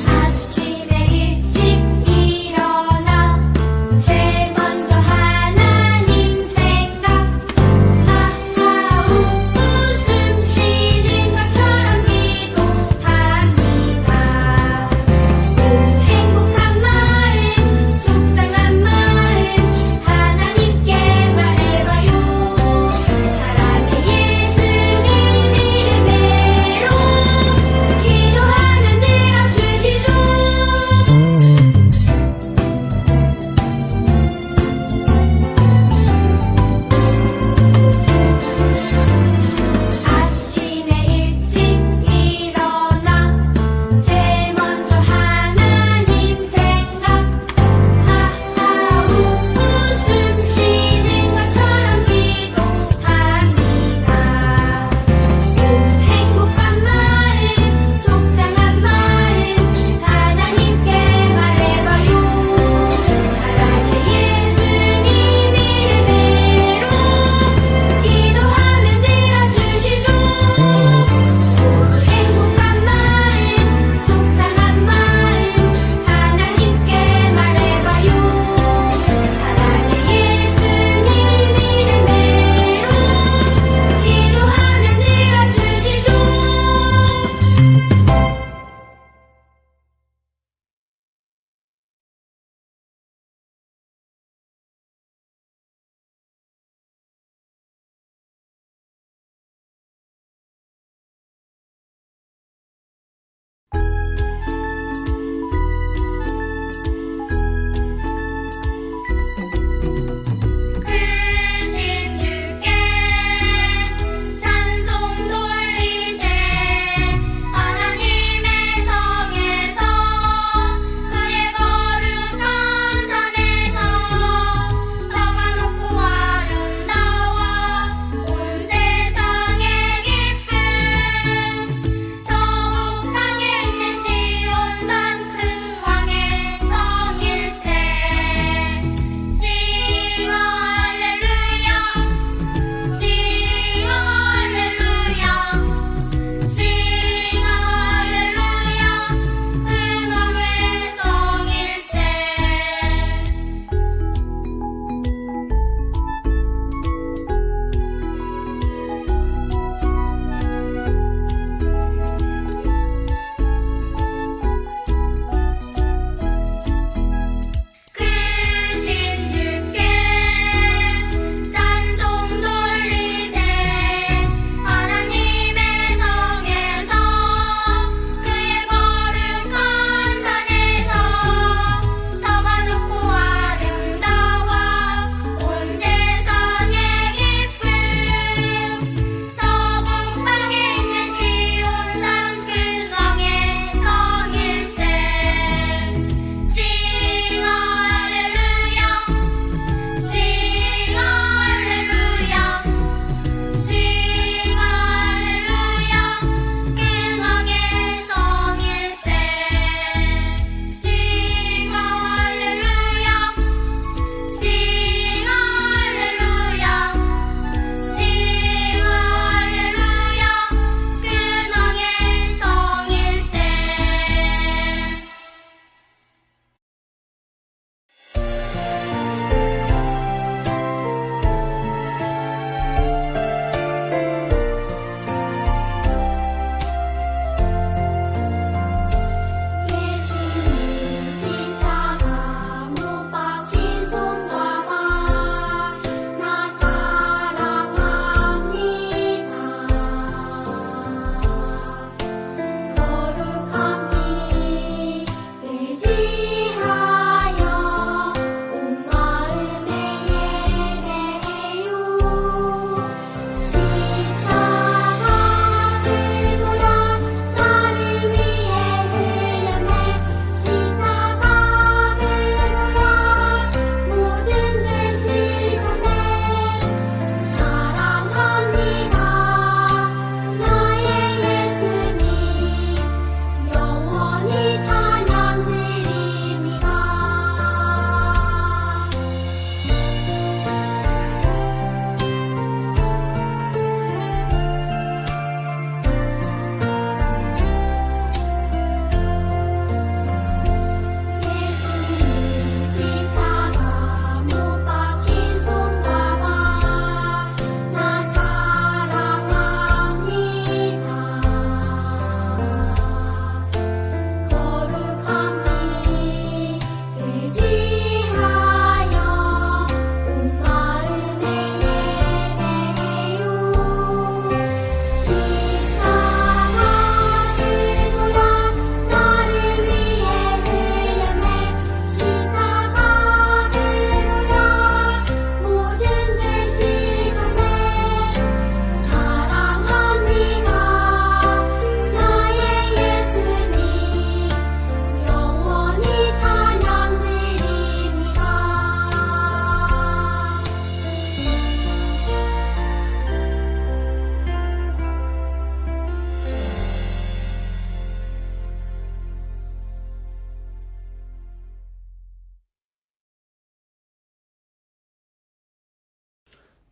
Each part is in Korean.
아침에 일찍 일어나 제일 먼저 하나님 생각 하하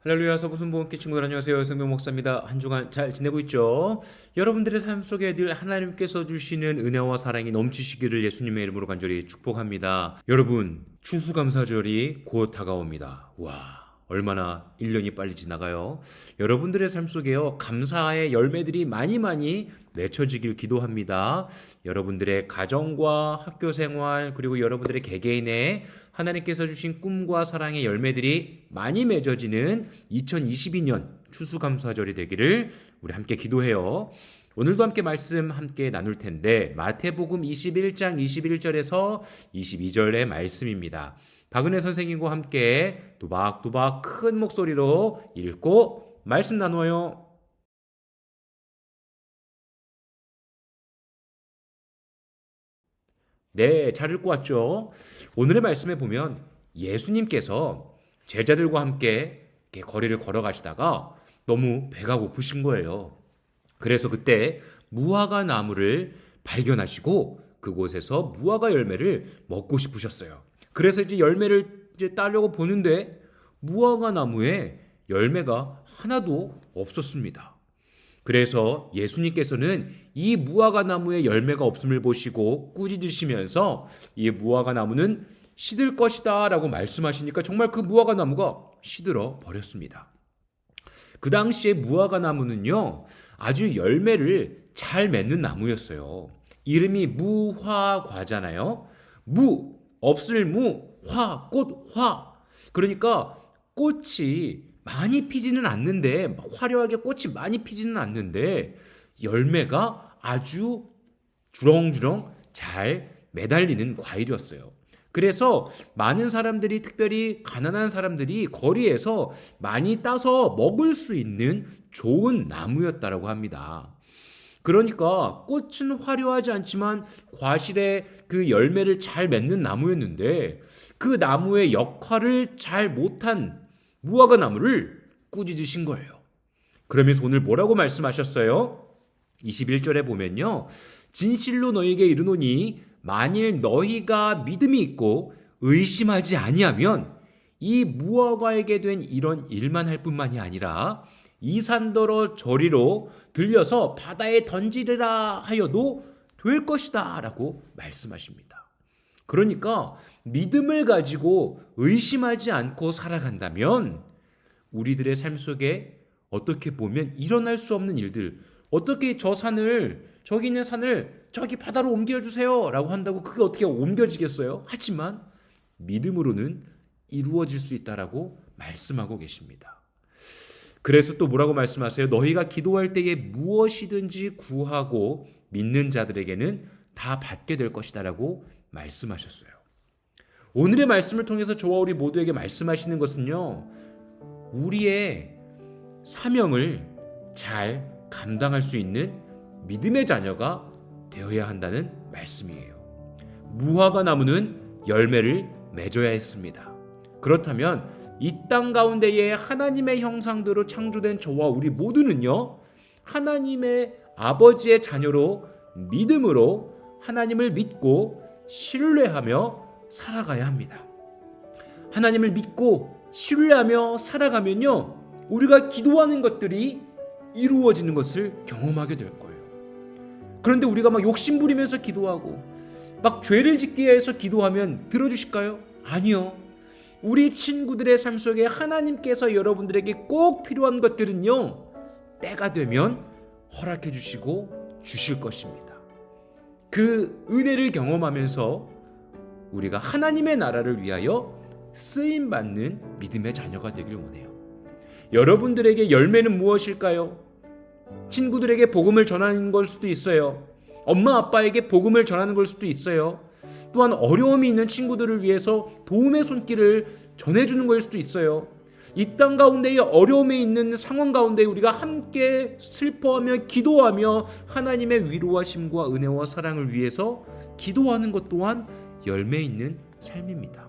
할렐루야. 서부순복음교 친구들 안녕하세요. 성명 목사입니다. 한 주간 잘 지내고 있죠? 여러분들의 삶 속에 늘 하나님께서 주시는 은혜와 사랑이 넘치시기를 예수님의 이름으로 간절히 축복합니다. 여러분, 추수감사절이 곧 다가옵니다. 와, 얼마나 1년이 빨리 지나가요. 여러분들의 삶 속에요, 감사의 열매들이 많이 맺혀지길 기도합니다. 여러분들의 가정과 학교 생활, 그리고 여러분들의 개개인의 하나님께서 주신 꿈과 사랑의 열매들이 많이 맺어지는 2022년 추수감사절이 되기를 우리 함께 기도해요. 오늘도 함께 함께 나눌 텐데, 마태복음 21장 21절에서 22절의 말씀입니다. 박은혜 선생님과 함께 또박또박 큰 목소리로 읽고 말씀 나누어요. 네, 잘 읽고 왔죠? 오늘의 말씀에 보면 예수님께서 제자들과 함께 이렇게 거리를 걸어가시다가 너무 배가 고프신 거예요. 그래서 그때 무화과 나무를 발견하시고 그곳에서 무화과 열매를 먹고 싶으셨어요. 그래서 이제 열매를 따려고 보는데 무화과 나무에 열매가 하나도 없었습니다. 그래서 예수님께서는 이 무화과 나무에 열매가 없음을 보시고 꾸짖으시면서 이 무화과 나무는 시들 것이다 라고 말씀하시니까 정말 그 무화과 나무가 시들어 버렸습니다. 그 당시에 무화과 나무는요, 아주 열매를 잘 맺는 나무였어요. 이름이 무화과잖아요. 무, 없을 무, 화, 꽃, 화. 그러니까 꽃이 많이 피지는 않는데, 화려하게 꽃이 많이 피지는 않는데 열매가 아주 주렁주렁 잘 매달리는 과일이었어요. 그래서 많은 사람들이, 특별히 가난한 사람들이 거리에서 많이 따서 먹을 수 있는 좋은 나무였다라고 합니다. 그러니까 꽃은 화려하지 않지만 과실에 그 열매를 잘 맺는 나무였는데, 그 나무의 역할을 잘 못한 무화과 나무를 꾸짖으신 거예요. 그러면서 오늘 뭐라고 말씀하셨어요? 21절에 보면요, 진실로 너희에게 이르노니 만일 너희가 믿음이 있고 의심하지 아니하면 이 무화과에게 된 이런 일만 할 뿐만이 아니라 이 산더러 저리로 들려서 바다에 던지리라 하여도 될 것이다 라고 말씀하십니다. 그러니까 믿음을 가지고 의심하지 않고 살아간다면 우리들의 삶 속에 어떻게 보면 일어날 수 없는 일들, 어떻게 저기 있는 산을 저기 바다로 옮겨주세요 라고 한다고 그게 어떻게 옮겨지겠어요? 하지만 믿음으로는 이루어질 수 있다라고 말씀하고 계십니다. 그래서 또 뭐라고 말씀하세요? 너희가 기도할 때에 무엇이든지 구하고 믿는 자들에게는 다 받게 될 것이다 라고 말씀하셨어요. 오늘의 말씀을 통해서 저와 우리 모두에게 말씀하시는 것은요, 우리의 사명을 잘 감당할 수 있는 믿음의 자녀가 되어야 한다는 말씀이에요. 무화과 나무는 열매를 맺어야 했습니다. 그렇다면 이 땅 가운데에 하나님의 형상대로 창조된 저와 우리 모두는요, 하나님의 아버지의 자녀로 믿음으로 하나님을 믿고 신뢰하며 살아가야 합니다. 하나님을 믿고 신뢰하며 살아가면요, 우리가 기도하는 것들이 이루어지는 것을 경험하게 될 거예요. 그런데 우리가 막 욕심부리면서 기도하고 막 죄를 짓기 위해서 기도하면 들어주실까요? 아니요. 우리 친구들의 삶 속에 하나님께서 여러분들에게 꼭 필요한 것들은요, 때가 되면 허락해 주시고 주실 것입니다. 그 은혜를 경험하면서 우리가 하나님의 나라를 위하여 쓰임받는 믿음의 자녀가 되길 원해요. 여러분들에게 열매는 무엇일까요? 친구들에게 복음을 전하는 걸 수도 있어요. 엄마 아빠에게 복음을 전하는 걸 수도 있어요. 또한 어려움이 있는 친구들을 위해서 도움의 손길을 전해주는 걸 수도 있어요. 이 땅 가운데의 어려움에 있는 상황 가운데 우리가 함께 슬퍼하며 기도하며 하나님의 위로하심과 은혜와 사랑을 위해서 기도하는 것 또한 열매 있는 삶입니다.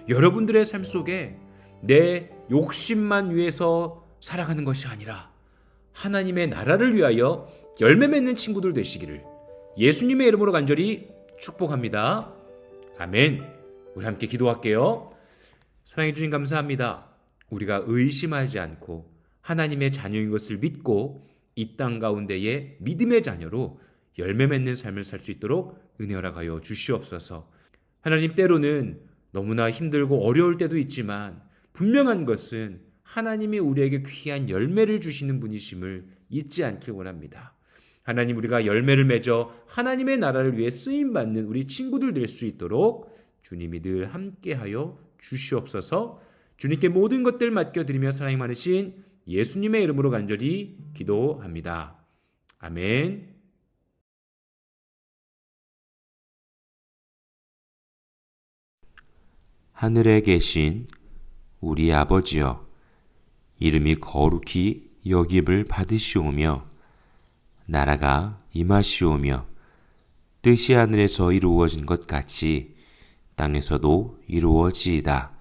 여러분들의 삶 속에 내 욕심만 위해서 살아가는 것이 아니라 하나님의 나라를 위하여 열매 맺는 친구들 되시기를 예수님의 이름으로 간절히 축복합니다. 아멘. 우리 함께 기도할게요. 사랑해 주님 감사합니다. 우리가 의심하지 않고 하나님의 자녀인 것을 믿고 이 땅 가운데에 믿음의 자녀로 열매 맺는 삶을 살 수 있도록 은혜 허락하여 주시옵소서. 하나님, 때로는 너무나 힘들고 어려울 때도 있지만 분명한 것은 하나님이 우리에게 귀한 열매를 주시는 분이심을 잊지 않길 원합니다. 하나님, 우리가 열매를 맺어 하나님의 나라를 위해 쓰임받는 우리 친구들 될 수 있도록 주님이 늘 함께하여 주시옵소서. 주님께 모든 것들 맡겨드리며 사랑이 많으신 예수님의 이름으로 간절히 기도합니다. 아멘. 하늘에 계신 우리 아버지여, 이름이 거룩히 여김을 받으시오며 나라가 임하시오며 뜻이 하늘에서 이루어진 것 같이 땅에서도 이루어지이다.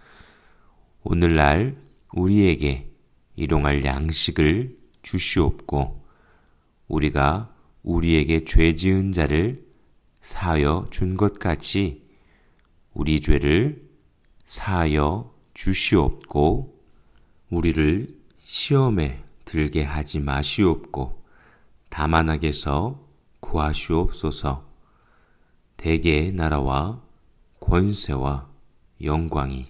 오늘날 우리에게 일용할 양식을 주시옵고 우리가 우리에게 죄 지은 자를 사하여 준 것 같이 우리 죄를 사하여 주시옵고 우리를 시험에 들게 하지 마시옵고 다만 악에서 구하시옵소서. 대개의 나라와 권세와 영광이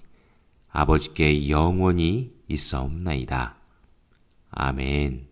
아버지께 영원히 있사옵나이다. 아멘.